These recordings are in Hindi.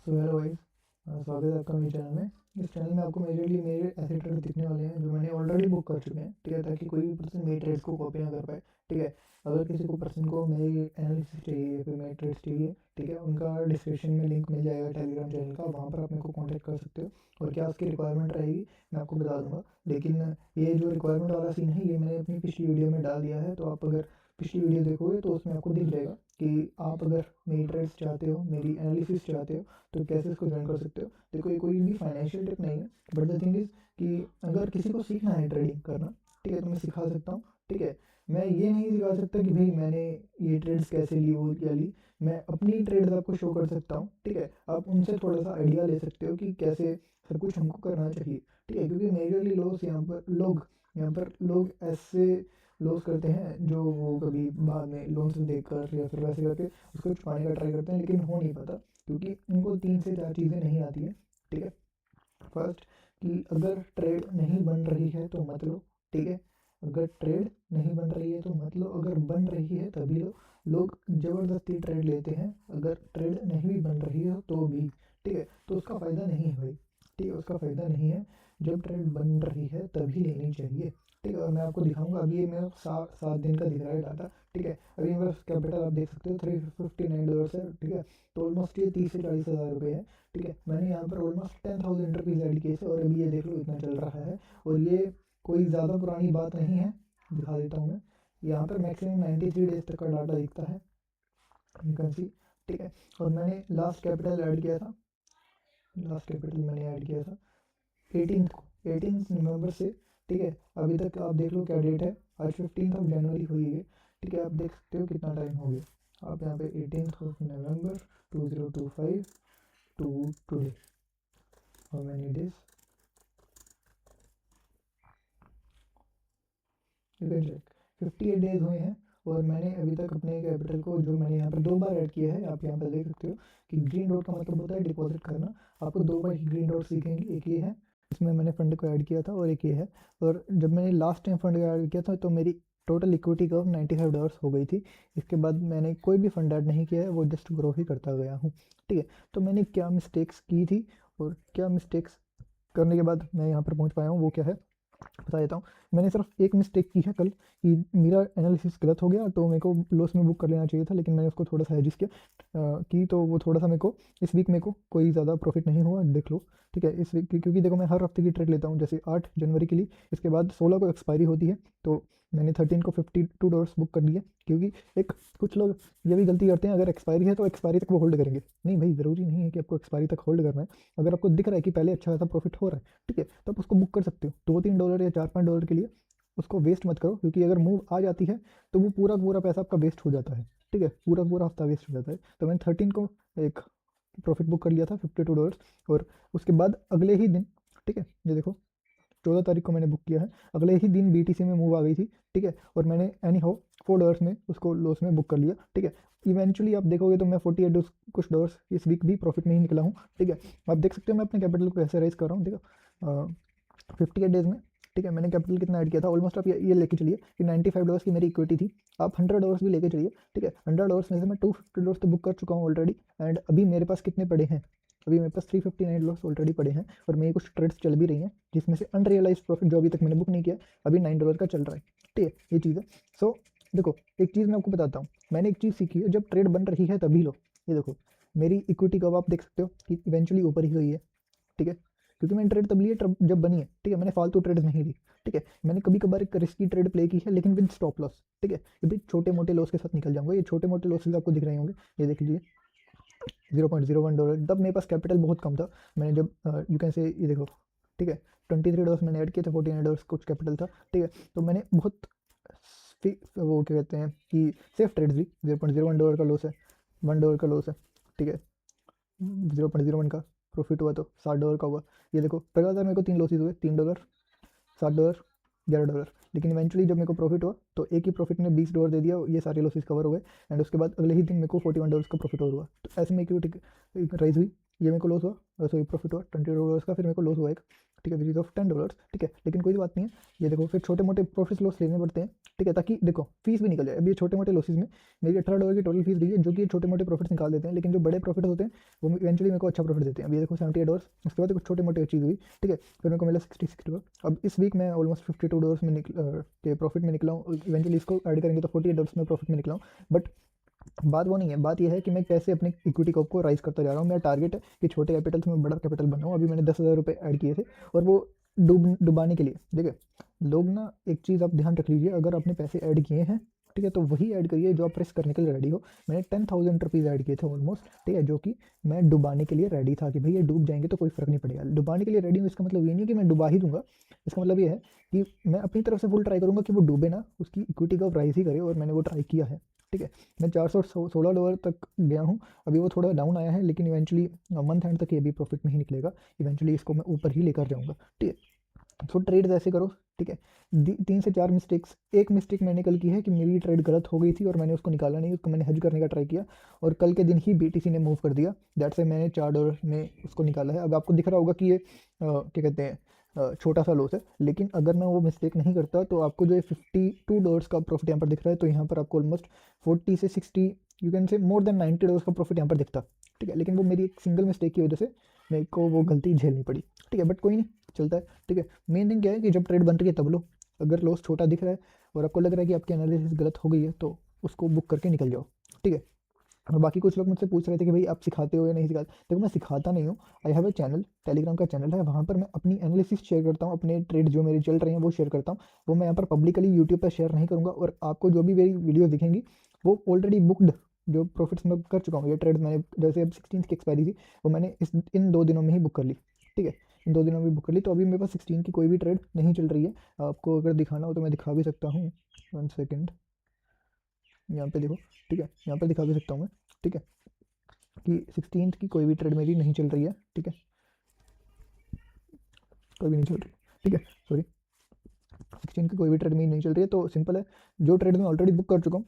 सो हेलो गाइस, स्वागत है आपका मेरे चैनल में। इस चैनल में आपको मेरे ऐसे ट्रेड दिखने वाले हैं जो मैंने ऑलरेडी बुक कर चुके हैं, ठीक है, ताकि कोई भी पर्सन मेरे ट्रेड्स को कॉपी ना कर पाए। ठीक है, अगर किसी को पर्सन को मेरी एनालिसिस चाहिए या फिर मेरे ट्रेड्स चाहिए, ठीक है, उनका डिस्क्रिप्शन में लिंक मिल जाएगा टेलीग्राम चैनल का, वहाँ पर आप मेरे को कॉन्टैक्ट कर सकते हो। और क्या उसकी रिक्वायरमेंट रहेगी मैं आपको बता दूंगा। लेकिन ये जो रिक्वायरमेंट वाला सीन है ये मैंने अपनी पिछली वीडियो में डाल दिया है, तो आप अगर पिछली वीडियो देखोगे तो उसमें आपको दिख जाएगा कि आप अगर मेरी ट्रेड्स चाहते हो, मेरी एनालिसिस चाहते हो, तो कैसे इसको ज्वाइन कर सकते हो। देखो, ये कोई भी फाइनेंशियल टिप नहीं है, बट द थिंग इज़ कि अगर किसी को सीखना है ट्रेडिंग करना, ठीक है, तो मैं सिखा सकता हूँ। ठीक है, मैं ये नहीं सिखा सकता कि भाई मैंने ये ट्रेड्स कैसे ली वो क्या ली। मैं अपनी ट्रेड्स आपको शो कर सकता हूँ। ठीक है, आप उनसे थोड़ा सा आइडिया ले सकते हो कि कैसे सब कुछ हमको करना चाहिए। ठीक है, क्योंकि मेजरली लोग ऐसे लॉस करते हैं जो वो कभी बाद में लोन्स देख कर या फिर वैसे करके उसको छुपाने का ट्राई करते हैं, लेकिन हो नहीं पाता क्योंकि उनको 3 से 4 चीज़ें नहीं आती हैं। ठीक है, फर्स्ट कि अगर ट्रेड नहीं बन रही है तो मत लो। ठीक है, अगर ट्रेड नहीं बन रही है तो मत लो, अगर बन रही है तभी लो। लोग ज़बरदस्ती ट्रेड लेते हैं, अगर ट्रेड नहीं भी बन रही है तो भी। ठीक है, तो उसका फ़ायदा नहीं है भाई। ठीक है, उसका फ़ायदा नहीं है। जब ट्रेड बन रही है तभी लेनी चाहिए। ठीक है, और मैं आपको दिखाऊंगा। अभी ये मेरा 7 दिन का दिख रहा है डाटा। ठीक है, अभी मेरा कैपिटल आप देख सकते हो $359 है। ठीक है, तो ऑलमोस्ट ये 30 से 40 हज़ार रुपये है। ठीक है, मैंने यहाँ पर ऑलमोस्ट 10,000 रुपीज़ ऐड किए थे और अभी ये देख लो इतना चल रहा है। और ये कोई ज़्यादा पुरानी बात नहीं है, दिखा देता हूँ मैं। यहाँ पर मैक्सिमम 93 डेज तक का डाटा दिखता है, यू कैन सी। ठीक है, और मैंने लास्ट कैपिटल मैंने ऐड किया था 18 नवंबर से। ठीक है, अभी तक आप देख लो क्या डेट है। आज 15 जनवरी हुई है। ठीक है, आप देख सकते हो कितना टाइम हो गया। आप यहाँ पे 18 नवंबर 2025 to today, how many days, you can check. 58 days हुए हैं और मैंने अभी तक अपने कैपिटल को, जो मैंने यहाँ पर 2 बार ऐड किया है, आप यहाँ पर देख सकते हो कि ग्रीन डॉट का मतलब होता है डिपॉजिट करना। आपको 2 बार ग्रीन डॉट दिखेंगे, एक ये है इसमें मैंने फंड को ऐड किया था और एक ये है। और जब मैंने लास्ट टाइम फंड को ऐड किया था तो मेरी टोटल इक्विटी कव $95 हो गई थी। इसके बाद मैंने कोई भी फंड ऐड नहीं किया है, वो जस्ट ग्रो ही करता गया हूँ। ठीक है, तो मैंने क्या मिस्टेक्स की थी और क्या मिस्टेक्स करने के बाद मैं यहाँ पर पहुँच पाया हूँ वो क्या है बता देता हूँ। मैंने सिर्फ एक मिस्टेक की है कल, कि मेरा एनालिसिस गलत हो गया, तो मेरे को लॉस में बुक कर लेना चाहिए था, लेकिन मैंने उसको थोड़ा सा एडजस्ट किया कि तो वो थोड़ा सा मेरे को इस वीक मेरे को कोई ज़्यादा प्रॉफिट नहीं हुआ, देख लो। ठीक है, इस वीक क्योंकि देखो मैं हर हफ्ते की ट्रेड लेता हूँ, जैसे 8 जनवरी के लिए, इसके बाद 16 को एक्सपायरी होती है, तो मैंने 13 को $52 बुक कर दिया। क्योंकि एक कुछ लोग ये भी गलती करते हैं, अगर एक्सपायरी है तो एक्सपायरी तक वो होल्ड करेंगे। नहीं भाई, ज़रूरी नहीं है कि आपको एक्सपायरी तक होल्ड करना है। अगर आपको दिख रहा है कि पहले अच्छा खासा प्रॉफिट हो रहा है, ठीक है, तो आप उसको बुक कर सकते हो। $2-3 या $4-5 के लिए उसको वेस्ट मत करो, क्योंकि अगर मूव आ जाती है तो वो पूरा पूरा पैसा आपका वेस्ट हो जाता है। ठीक है, पूरा पूरा हफ्ता वेस्ट हो जाता है। तो मैंने 13 को एक प्रॉफिट बुक कर लिया था $52। और उसके बाद अगले ही दिन, ठीक है, ये देखो 14 तारीख को मैंने बुक किया है, अगले ही दिन BTC में मूव आ गई थी। ठीक है, और मैंने एनी हाउ $4 में उसको लॉस में बुक कर लिया। ठीक है, इवेंचुअली आप देखोगे तो मैं 48 कुछ डॉलर्स इस वीक भी प्रॉफिट में ही निकला हूँ। ठीक है, आप देख सकते हो मैं अपने कैपिटल को कैसे राइज कर रहा हूँ। देखो 58 डेज में, ठीक है, मैंने कैपिटल कितना ऐड किया था, ऑलमोस्ट आप ये लेके चलिए कि $95 की मेरी इक्विटी थी। आप $100 भी लेके चलिए। ठीक है, $100 में से मैं $250 तो बुक कर चुका हूँ ऑलरेडी। एंड अभी मेरे पास कितने पड़े हैं, अभी मेरे पास $359 ऑलरेडी पड़े हैं। और मेरी कुछ ट्रेड्स चल भी रही हैं, जिसमें से अनरियलाइज प्रॉफिट जो अभी तक मैंने बुक नहीं किया, अभी $9 का चल रहा है। ठीक है, ये चीज़ है। सो देखो, एक चीज़ मैं आपको बताता हूँ, मैंने एक चीज़ सीखी है, जब ट्रेड बन रही है तभी लो। ये देखो मेरी इक्विटी कब आप देख सकते हो कि इवेंचुअली ऊपर ही गई है। ठीक है, क्योंकि मैंने ट्रेड तब ली है जब बनी है। ठीक है, मैंने फालतू ट्रेड्स नहीं ली। ठीक है, मैंने कभी कभार एक रिस्की ट्रेड प्ले की है, लेकिन विद स्टॉप लॉस। ठीक है, ये भी छोटे मोटे लॉस के साथ निकल जाऊंगा। ये छोटे मोटे लॉसेस आपको दिख रहे होंगे, ये देख लीजिए $0.01। तब मेरे पास कैपिटल बहुत कम था। मैंने जब यू कैन से ये देखो, ठीक है, $23 मैंने ऐड किए थे, $49 कुछ कैपिटल था। ठीक है, तो मैंने बहुत वो क्या कहते हैं कि सेफ ट्रेड्स ली। $0.01 का लॉस है, $1 का लॉस है। ठीक है, 0.01 का प्रॉफिट हुआ तो $60 का हुआ। ये देखो लगातार मेरे को 3 लॉसेज हुए, $3, $7, $11। लेकिन इवेंचुअली जब मेरे को प्रॉफिट हुआ तो एक ही प्रॉफिट ने $20 दे दिया, ये सारे लॉसेज कवर हो गए। एंड उसके बाद अगले ही दिन मेरे को $41 का प्रॉफिट और हुआ। तो ऐसे में इक्विटी राइज हुई, ये मेरे को लॉस हुआ, सॉरी प्रॉफिट हुआ $20 का, फिर मेरे को लॉस हुआ एक ठीक है, विच इज ऑफ $10, ठीक है। लेकिन कोई बात नहीं है, ये देखो फिर छोटे मोटे प्रॉफिट लॉस लेने पड़ते हैं, ठीक है, ताकि देखो फीस भी निकल जाए। अभी ये छोटे मोटे लॉसेस में मेरी $18 की टोटल फीस रही है, जो कि छोटे मोटे प्रॉफिट्स निकाल देते हैं, लेकिन जो बड़े प्रॉफिट होते हैं वो इवेंचुअली मेरे को अच्छा प्रॉफिट देते हैं। अभी ये देखो $78, उसके बाद कुछ छोटे मोटे चीज़ हुई, ठीक है, फिर मेरे को मिला $66। अब इस वीक मैं ऑलमोस्ट $52 में के प्रॉफिट में निकला हूँ। इवेंचुअली इसको ऐड करेंगे तो $48 में प्रॉफिट में निकला हूँ। बट बात वो नहीं है, बात यह है कि मैं कैसे अपनी इक्विटी को राइज करता जा रहा हूँ। मेरा टारगेट है कि छोटे कैपिटल से मैं बड़ा कैपिटल बनाऊँ। अभी मैंने $10,000 ऐड किए थे, और वो डुबाने के लिए, देखिए लोग ना, एक चीज़ आप ध्यान रख लीजिए, अगर आपने पैसे ऐड किए हैं, ठीक है, तो वही ऐड करिए जो आप रिस्क करने के लिए रेडी हो। मैंने ₹10,000 ऐड किए थे ऑलमोस्ट, ठीक है, जो कि मैं डुबाने के लिए रेडी था कि भाई ये डूब जाएंगे तो कोई फर्क नहीं पड़ेगा। डुबाने के लिए रेडी हूँ, इसका मतलब ये नहीं है कि मैं डुबा ही दूंगा। इसका मतलब ये है कि मैं अपनी तरफ से फुल ट्राई करूंगा कि वो डूबे ना, उसकी इक्विटी का राइज ही करे, और मैंने वो ट्राई किया है, ठीक है। मैं $416 तक गया हूँ। अभी वो थोड़ा डाउन आया है, लेकिन इवेंचुअली मंथ एंड तक ये भी प्रॉफिट में ही निकलेगा। इवेंचुअली इसको मैं ऊपर ही लेकर जाऊँगा, ठीक है। तो ट्रेड ऐसे करो, ठीक है। 3 से 4 मिस्टेक्स, एक मिस्टेक मैंने कल की है कि मेरी ट्रेड गलत हो गई थी और मैंने उसको निकाला नहीं, उसको मैंने हेज करने का ट्राई किया, और कल के दिन ही BTC ने मूव कर दिया, दैट से मैंने $4 में उसको निकाला है। अब आपको दिख रहा होगा कि ये क्या कहते हैं, छोटा सा लॉस है, लेकिन अगर मैं वो मिस्टेक नहीं करता तो आपको जो ये $52 का प्रॉफिट यहाँ पर दिख रहा है, तो यहाँ पर आपको ऑलमोस्ट 40 से 60, you can say more than $90 का प्रॉफिट यहाँ पर दिखता, ठीक है। लेकिन वो मेरी एक सिंगल मिस्टेक की वजह से मेरे को वो गलती झेलनी पड़ी, ठीक है, बट कोई नहीं, चलता है, ठीक है। मेन थिंग क्या है कि जब ट्रेड बन रही है तब लो, अगर लॉस छोटा दिख रहा है और आपको लग रहा है कि आपकी एनालिसिस गलत हो गई है, तो उसको बुक करके निकल जाओ, ठीक है। और बाकी कुछ लोग मुझसे पूछ रहे थे कि भाई आप सिखाते हो या नहीं सिखाते। देखो मैं सिखाता नहीं हूँ, I have a channel, Telegram का चैनल है, वहाँ पर मैं अपनी एनालिसिस शेयर करता हूँ, अपने ट्रेड जो मेरे चल रहे हैं वो शेयर करता हूँ। वो मैं यहाँ पर पब्लिकली यूट्यूब पर शेयर नहीं करूँगा, और आपको जो भी मेरी वीडियो दिखेंगी वो ऑलरेडी बुकड, जो प्रॉफिट्स मैं कर चुका हूँ, ये ट्रेड मैंने जैसे अब 16 की एक्सपायरी थी, वो मैंने इन 2 दिनों में ही बुक कर ली, ठीक है, इन 2 दिनों में बुक कर ली। तो अभी मेरे पास 16 की कोई भी ट्रेड नहीं चल रही है। आपको अगर दिखाना हो तो मैं दिखा भी सकता हूँ, 1 सेकेंड, यहाँ पे देखो, ठीक है, यहाँ पर दिखा भी सकता हूँ मैं, ठीक है, कि 16 की कोई भी ट्रेड मेरी नहीं चल रही है, ठीक है, कोई भी नहीं चल रही, ठीक है, सॉरी, 16 की कोई भी ट्रेड मेरी नहीं चल रही है। तो सिंपल है, जो ट्रेड मैं ऑलरेडी बुक कर चुका हूँ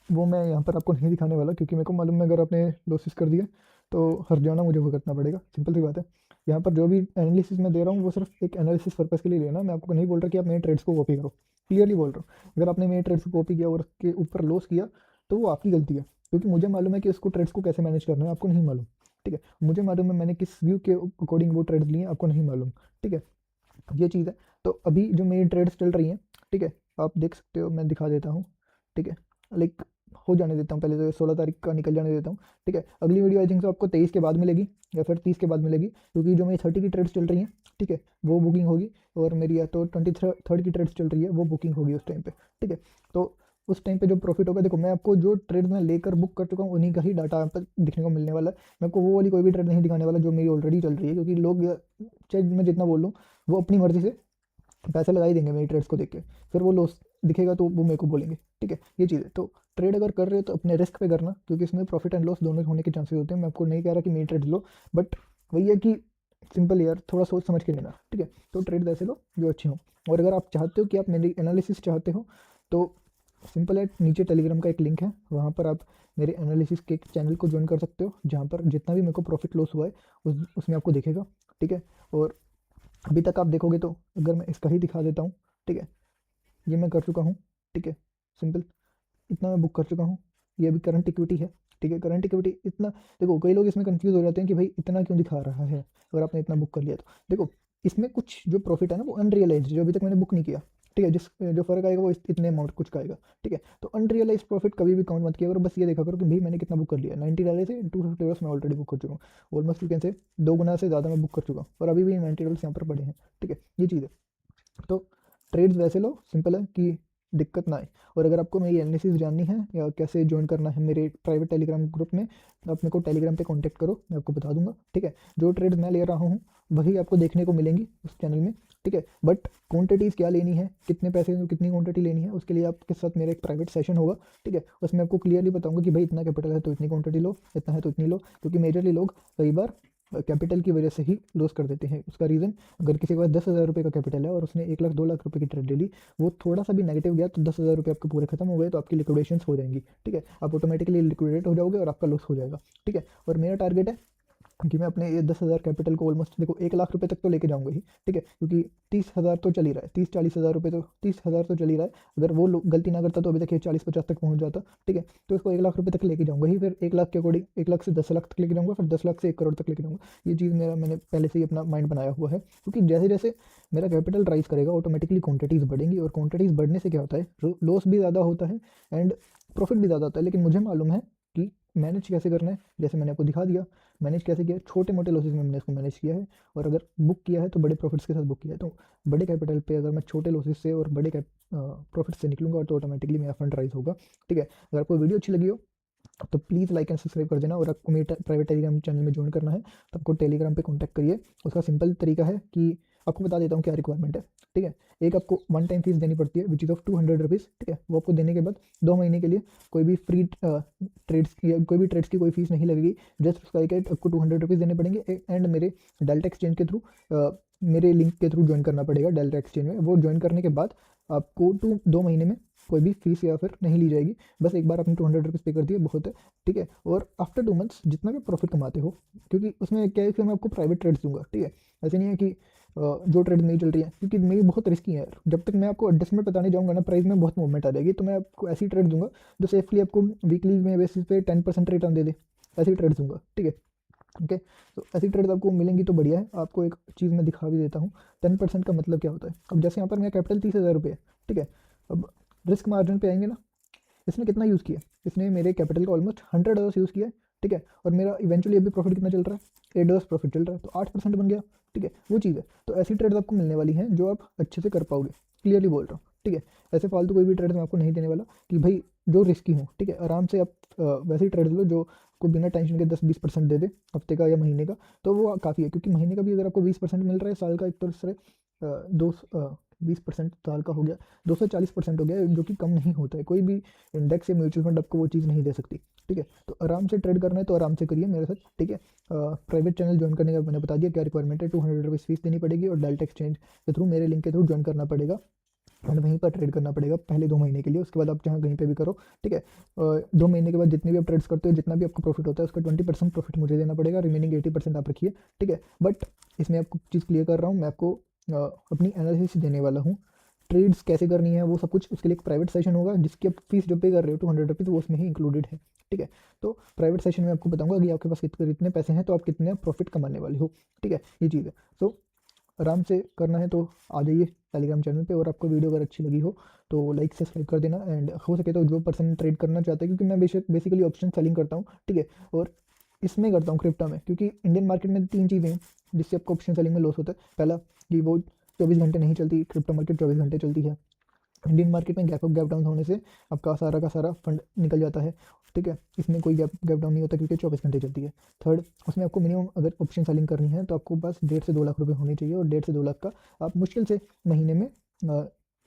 वो मैं यहाँ पर आपको नहीं दिखाने वाला, क्योंकि मेरे को मालूम है अगर आपने लॉसेस कर दिया तो हर जाना मुझे वो करना पड़ेगा, सिंपल सी बात है। यहाँ पर जो भी एनालिसिस मैं दे रहा हूँ वो सिर्फ एक एनालिसिस पर्पज़ के लिए लेना, मैं आपको नहीं बोल रहा कि आप मेरे ट्रेड्स को कॉपी करो, क्लियरली बोल रहा हूँ। अगर आपने मेरे ट्रेड्स को कॉपी किया और उसके ऊपर लॉस किया तो वो आपकी गलती है, क्योंकि मुझे मालूम है कि उसको ट्रेड्स को कैसे मैनेज करना है, आपको नहीं मालूम, ठीक है। मुझे मालूम है मैंने किस व्यू के अकॉर्डिंग वो ट्रेड्स लिए, आपको नहीं मालूम, ठीक है, ये चीज़ है। तो अभी जो मेरी ट्रेड्स चल रही हैं, ठीक है, आप देख सकते हो, मैं दिखा देता हूँ, ठीक है, लाइक हो जाने देता हूँ, पहले तो 16 तारीख का निकल जाने देता हूँ, ठीक है। अगली वीडियो आई थिंक तो आपको 23 के बाद मिलेगी या फिर 30 के बाद मिलेगी, क्योंकि जो मेरी 30 की ट्रेड्स चल रही हैं, ठीक है, वो बुकिंग होगी, और मेरी या तो 23 की ट्रेड्स चल रही है वो बुकिंग होगी उस टाइम पे, ठीक है। तो उस टाइम पे जो प्रॉफिट होगा, देखो मैं आपको जो ट्रेड में लेकर बुक कर चुका हूँ उन्हीं का ही डाटा यहाँ पर दिखने को मिलने वाला है। मैं आपको वो वाली कोई भी ट्रेड नहीं दिखाने वाला जो मेरी ऑलरेडी चल रही है, क्योंकि लोग चाहे मैं जितना बोल लूँ वो अपनी मर्जी से पैसे लगा ही देंगे मेरी ट्रेड्स को देख के, फिर वो लॉस दिखेगा तो वो मेरे को बोलेंगे, ठीक है, ये चीज़ है। तो ट्रेड अगर कर रहे हो तो अपने रिस्क पे करना, क्योंकि इसमें प्रॉफिट एंड लॉस दोनों होने के चांसेस होते हैं। मैं आपको नहीं कह रहा कि मेरी ट्रेड लो, बट वही है कि सिंपल यार, थोड़ा सोच समझ के लेना, ठीक है। तो ट्रेड ऐसे लो जो अच्छे हो, और अगर आप चाहते हो कि आप मेरी एनालिसिस चाहते हो तो सिंपल है, नीचे टेलीग्राम का एक लिंक है, वहाँ पर आप मेरे एनालिसिस के चैनल को ज्वाइन कर सकते हो, जहाँ पर जितना भी मेरे को प्रॉफिट लॉस हुआ है उसमें आपको दिखेगा, ठीक है। और अभी तक आप देखोगे तो अगर मैं इसका ही दिखा देता हूँ, ठीक है, ये मैं कर चुका हूँ, ठीक है, सिंपल, इतना मैं बुक कर चुका हूँ, ये अभी करंट इक्विटी है, ठीक है, करंट इक्विटी इतना। देखो कई लोग इसमें कंफ्यूज हो जाते हैं कि भाई इतना क्यों दिखा रहा है अगर आपने इतना बुक कर लिया तो। देखो इसमें कुछ जो प्रॉफिट है ना वो अनरियलाइज, जो अभी तक मैंने बुक नहीं किया, ठीक है, जिस जो फर्क आएगा वो इतने अमाउंट कुछ का आएगा, ठीक है। तो अनरियलाइज प्रॉफिट कभी भी काउंट मत किया करो, बस ये देखा करो कि भाई मैंने कितना बुक कर लिया, $90 से $250 मैं ऑलरेडी बुक कर चुका हूँ, ऑलमोस्ट यू कैन से 2 गुना से ज़्यादा मैं बुक कर चुका हूँ, और अभी भी $90 यहाँ पर पड़े हैं, ठीक है, ये चीज़ है। तो ट्रेड्स वैसे लो, सिंपल है कि दिक्कत ना आए। और अगर आपको मेरी एनालिसिस जाननी है या कैसे ज्वाइन करना है मेरे प्राइवेट टेलीग्राम ग्रुप में, तो आप मेरे को टेलीग्राम पे कांटेक्ट करो, मैं आपको बता दूंगा, ठीक है। जो ट्रेड्स मैं ले रहा हूँ वही आपको देखने को मिलेंगी उस चैनल में, ठीक है। बट क्वांटिटीज़ क्या लेनी है, कितने पैसे में कितनी क्वांटिटी लेनी है, उसके लिए आपके साथ मेरा एक प्राइवेट सेशन होगा, ठीक है। उसमें आपको क्लियरली बताऊंगा कि भाई इतना कैपिटल है तो इतनी क्वांटिटी लो, इतना है तो इतनी लो, क्योंकि मेजरली लोग कई बार कैपिटल की वजह से ही लॉस कर देते हैं। उसका रीज़न, अगर किसी के पास $10,000 का कैपिटल है और उसने 1 लाख 2 लाख रुपए की ट्रेड ले ली, वो थोड़ा सा भी नेगेटिव गया तो $10,000 आपके पूरे खत्म हो गए, तो आपकी लिक्विडेशंस हो जाएंगी, ठीक है, आप ऑटोमेटिकली लिक्विडेट हो जाओगे और आपका लॉस हो जाएगा, ठीक है। और मेरा टारगेट है कि मैं अपने ये 10,000 कैपिटल को ऑलमोस्ट देखो 1 लाख रुपए तक तो लेके जाऊंगा ही, ठीक है, क्योंकि 30,000 तो चल ही रहा है, 30-40 हज़ार रुपये तो 30,000 तो चल ही रहा है। अगर वो गलती ना करता तो अभी तक ये 40-50 तक पहुंच जाता, ठीक है। तो इसको 1 लाख रुपए तक लेके जाऊंगा ही, फिर 1 लाख के अकॉर्डिंग 1 लाख से 10 लाख तक लेके जाऊंगा, फिर 10 लाख से 1 करोड़ तक लेके जाऊंगा। ये चीज़ मैंने पहले से ही अपना माइंड बनाया हुआ है, क्योंकि जैसे जैसे मेरा कैपिटल राइज करेगा ऑटोमेटिकली क्वांटिटीज़ बढ़ेंगी, और क्वांटिटीज़ बढ़ने से क्या होता है, लॉस भी ज़्यादा होता है एंड प्रॉफिट भी ज़्यादा होता है। लेकिन मुझे मालूम है कि मैनेज कैसे करना है, जैसे मैंने आपको दिखा दिया मैनेज कैसे किया है। छोटे मोटे लॉसेस में मैंने इसको मैनेज किया है, और अगर बुक किया है तो बड़े प्रॉफिट्स के साथ बुक किया है। तो बड़े कैपिटल पे अगर मैं छोटे लॉसेस से और बड़े प्रॉफिट से निकलूंगा तो ऑटोमेटिकली मेरा फंड राइज होगा, ठीक है। अगर आपको वीडियो अच्छी लगी हो तो प्लीज़ लाइक एंड सब्सक्राइब कर देना, और आपको मेरे प्राइवेट टेलीग्राम चैनल में ज्वाइन करना है तो आपको टेलीग्राम पे कांटेक्ट करिए। उसका सिंपल तरीका है कि आपको बता देता हूँ क्या रिक्वायरमेंट है, ठीक है। एक आपको वन टाइम फीस देनी पड़ती है विच इज़ ऑफ 200 रुपीज़, ठीक है। वो आपको देने के बाद 2 महीने के लिए कोई भी फ्री ट्रेड्स या कोई भी ट्रेड्स की कोई फीस नहीं लगेगी। जस्ट उसका एक आपको 200 रुपीज़ देने पड़ेंगे, एंड मेरे डेल्टा एक्सचेंज के थ्रू मेरे लिंक के थ्रू ज्वाइन करना पड़ेगा डेल्टा एक्सचेंज में। वो ज्वाइन करने के बाद आपको 2 महीने में कोई भी फीस या फिर नहीं ली जाएगी। बस एक बार आपने 200 रुपीज़ पे कर दिए बहुत है, ठीक है। और आफ्टर 2 मंथ्स जितना भी प्रॉफिट कमाते हो, क्योंकि उसमें क्या है कि मैं आपको प्राइवेट ट्रेड्स दूंगा, ठीक है। ऐसे नहीं है कि जो ट्रेड नहीं चल रही है, क्योंकि मेरी बहुत रिस्की है यार। जब तक मैं आपको एडजस्टमेंट बताने जाऊंगा ना, प्राइस में बहुत मूवमेंट आ जाएगी। तो मैं आपको ऐसी ट्रेड दूंगा जो सेफली आपको वीकली में बेसिस पे 10% रिटर्न दे दे, ऐसी ट्रेड दूंगा, ठीक है। ओके, तो ऐसी ट्रेड आपको मिलेंगी तो बढ़िया है। आपको एक चीज़ मैं दिखा भी देता हूँ 10% का मतलब क्या होता है। अब जैसे यहाँ पर मेरा कैपिटल 30,000 रुपये है, ठीक है। अब रिस्क मार्जिन पे आएंगे ना, इसने कितना यूज़ किया, इसने मेरे कैपिटल का ऑलमोस्ट 100 यूज़ किया है, ठीक है। और मेरा इवेंचुअली अभी प्रॉफिट कितना चल रहा है, $8 प्रॉफिट चल रहा है, तो 8% बन गया, ठीक है। वो चीज़ है, तो ऐसी ट्रेड आपको मिलने वाली हैं जो आप अच्छे से कर पाओगे, क्लियरली बोल रहा हूँ, ठीक है। ऐसे फालतू कोई भी ट्रेड मैं आपको नहीं देने वाला कि भाई जो रिस्की हो, ठीक है। आराम से आप वैसी ट्रेड लो जो को बिना टेंशन के 10-20% दे दे हफ्ते का या महीने का, तो वो काफ़ी है। क्योंकि महीने का भी अगर आपको 20% मिल रहा है, साल का एक तरह से 20% साल का हो गया, 240% हो गया, जो कि कम नहीं होता है। कोई भी इंडेक्स या म्यूचुअल फंड आपको वो चीज़ नहीं दे सकती, ठीक है। तो आराम से ट्रेड करना है तो आराम से करिए मेरे साथ, ठीक है। प्राइवेट चैनल ज्वाइन करने का मैंने बता दिया क्या रिक्वायरमेंट है। 200 रुपीज़ फीस देनी पड़ेगी, और डेल्टा एक्सचेंज के थ्रू मेरे लिंक के थ्रू ज्वाइन करना पड़ेगा, एंड वहीं पर ट्रेड करना पड़ेगा पहले 2 महीने के लिए। उसके बाद आप जहाँ कहीं पे भी करो, ठीक है। 2 महीने के बाद जितने भी आप ट्रेड्स करते हो, जितना भी आपको प्रॉफिट होता है उसका 20% प्रॉफिट मुझे देना पड़ेगा, रिमेनिंग 80% आप रखिए, ठीक है। बट इसमें आपको चीज़ क्लियर कर रहा हूँ, मैं आपको अपनी एनालिसिस देने वाला हूँ, ट्रेड्स कैसे करनी है वो सब कुछ। उसके लिए एक प्राइवेट सेशन होगा जिसकी आप फीस जो पे कर रहे हो 200 रुपीज़, वो उसमें ही इंक्लूडेड है, ठीक है। तो प्राइवेट सेशन में आपको बताऊंगा कि आपके पास कितने पैसे हैं तो आप कितने प्रॉफिट कमाने वाले हो, ठीक है। ये चीज़ है। सो आराम से करना है तो आ जाइए टेलीग्राम चैनल पे। और आपको वीडियो अगर अच्छी लगी हो तो लाइक सब्सक्राइब कर देना, एंड हो सके तो जो पर्सन ट्रेड करना चाहते हैं, क्योंकि मैं बेसिकली ऑप्शन सेलिंग करता हूँ, ठीक है। और इसमें करता हूँ क्रिप्टो में, क्योंकि इंडियन मार्केट में 3 चीज़ें हैं जिससे आपको ऑप्शन सेलिंग में लॉस होता है। पहला कि वो 24 घंटे नहीं चलती, क्रिप्टो मार्केट 24 घंटे चलती है। इंडियन मार्केट में गैप अप गैप डाउन होने से आपका सारा का सारा फंड निकल जाता है, ठीक है। इसमें कोई गैप डाउन नहीं होता क्योंकि 24 घंटे चलती है। थर्ड, उसमें आपको मिनिमम अगर ऑप्शन सेलिंग करनी है तो आपको पास 1.5 से 2 लाख रुपए होने चाहिए, और 1.5 से 2 लाख का आप मुश्किल से महीने में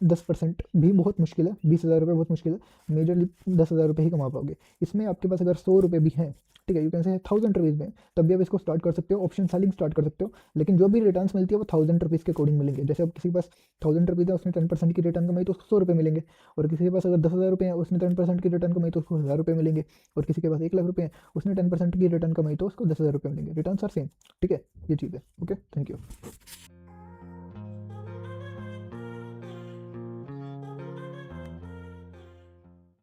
10% भी बहुत मुश्किल है, 20,000 रुपये बहुत मुश्किल है, मेजरली 10,000 रुपये ही कमा पाओगे। इसमें आपके पास अगर 100 रुपये भी हैं, ठीक है, यू कैन से 1,000 रुपीज़ में, तब भी आप इसको स्टार्ट कर सकते हो, ऑप्शन सेलिंग स्टार्ट कर सकते हो। लेकिन जो भी रिटर्न्स मिलती है वो 1,000 रुपीज़ के अकॉर्डिंग मिलेंगे। जैसे अब किसी के पास 1,000 रुपीज़ है, उसने 10% की रिटर्न कमाई तो उसको 100 रुपये मिलेंगे। और किसी के पास अगर 10,000 रुपये हैं, उसने 10% की रिटर्न कमाई तो उसको 1,000 रुपये मिलेंगे। और किसी के पास 1 लाख रुपये हैं, उसने 10% की रिटर्न कमाई तो उसको 10,000 रुपये मिलेंगे। रिटर्न आर सेम, ठीक है। ये चीज़ है, ओके, थैंक यू।